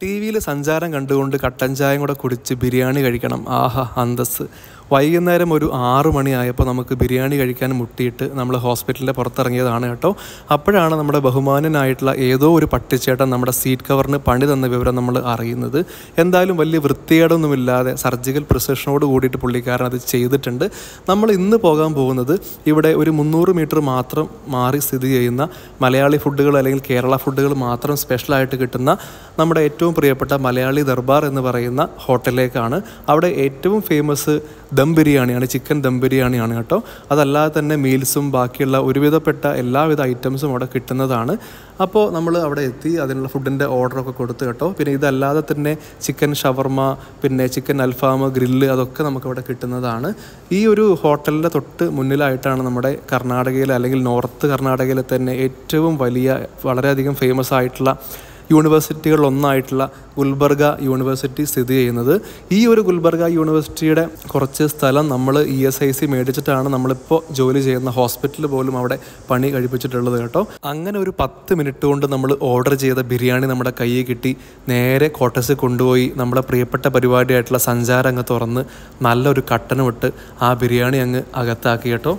ടിവിയിൽ സഞ്ചാരം കണ്ടുകൊണ്ട് കട്ടൻ ചായയും കൂടെ കുടിച്ച് ബിരിയാണി കഴിക്കണം. ആഹാ അന്തസ്സ്. വൈകുന്നേരം ഒരു 6 മണിയായപ്പോൾ നമുക്ക് ബിരിയാണി കഴിക്കാൻ മുട്ടിയിട്ട് നമ്മൾ ഹോസ്പിറ്റലിൻ്റെ പുറത്തിറങ്ങിയതാണ് കേട്ടോ. അപ്പോഴാണ് നമ്മുടെ ബഹുമാനനായിട്ടുള്ള ഏതോ ഒരു പട്ടിച്ചേട്ടൻ നമ്മുടെ സീറ്റ് കവറിന് പണി തന്ന വിവരം നമ്മൾ അറിയുന്നത്. എന്തായാലും വലിയ വൃത്തികേടൊന്നുമില്ലാതെ സർജിക്കൽ പ്രിസിഷനോട് കൂടിയിട്ട് പുള്ളിക്കാരൻ അത് ചെയ്തിട്ടുണ്ട്. നമ്മൾ ഇന്ന് പോകാൻ പോകുന്നത് ഇവിടെ ഒരു 300 മീറ്റർ മാത്രം മാറി സ്ഥിതി ചെയ്യുന്ന മലയാളി ഫുഡുകൾ അല്ലെങ്കിൽ കേരള ഫുഡുകൾ മാത്രം സ്പെഷ്യലായിട്ട് കിട്ടുന്ന നമ്മുടെ ഏറ്റവും പ്രിയപ്പെട്ട മലയാളി ദർബാർ എന്ന് പറയുന്ന ഹോട്ടലിലേക്കാണ്. അവിടെ ഏറ്റവും ഫേമസ് ദം ബിരിയാണിയാണ്, ചിക്കൻ ദം ബിരിയാണിയാണ് കേട്ടോ. അതല്ലാതെ തന്നെ മീൽസും ബാക്കിയുള്ള ഒരുവിധപ്പെട്ട എല്ലാവിധ ഐറ്റംസും അവിടെ കിട്ടുന്നതാണ്. അപ്പോൾ നമ്മൾ അവിടെ എത്തി അതിനുള്ള ഫുഡിൻ്റെ ഓർഡറൊക്കെ കൊടുത്തു കേട്ടോ. പിന്നെ ഇതല്ലാതെ തന്നെ ചിക്കൻ ഷവർമ, പിന്നെ ചിക്കൻ അൽഫാം, ഗ്രില്ല് അതൊക്കെ നമുക്കവിടെ കിട്ടുന്നതാണ്. ഈ ഒരു ഹോട്ടലിൻ്റെ തൊട്ട് മുന്നിലായിട്ടാണ് നമ്മുടെ കർണാടകയിലെ അല്ലെങ്കിൽ നോർത്ത് കർണാടകയിലെ തന്നെ ഏറ്റവും വലിയ വളരെയധികം ഫേമസ് ആയിട്ടുള്ള യൂണിവേഴ്സിറ്റികളിലൊന്നായിട്ടുള്ള ഗുൽബർഗ യൂണിവേഴ്സിറ്റി സ്ഥിതി ചെയ്യുന്നത്. ഈ ഒരു ഗുൽബർഗ യൂണിവേഴ്സിറ്റിയുടെ കുറച്ച് സ്ഥലം നമ്മൾ ESIC മേടിച്ചിട്ടാണ് നമ്മളിപ്പോൾ ജോലി ചെയ്യുന്ന ഹോസ്പിറ്റൽ പോലും അവിടെ പണി കഴിപ്പിച്ചിട്ടുള്ളത് കേട്ടോ. അങ്ങനെ ഒരു 10 മിനിറ്റ് കൊണ്ട് നമ്മൾ ഓർഡർ ചെയ്ത ബിരിയാണി നമ്മുടെ കയ്യിൽ കിട്ടി. നേരെ ക്വാർട്ടേഴ്സിൽ കൊണ്ടുപോയി നമ്മുടെ പ്രിയപ്പെട്ട പരിപാടിയായിട്ടുള്ള സഞ്ചാരം അങ്ങ് തുറന്ന് നല്ലൊരു കട്ടനും ഇട്ട് ആ ബിരിയാണി അങ്ങ് അകത്താക്കി കേട്ടോ.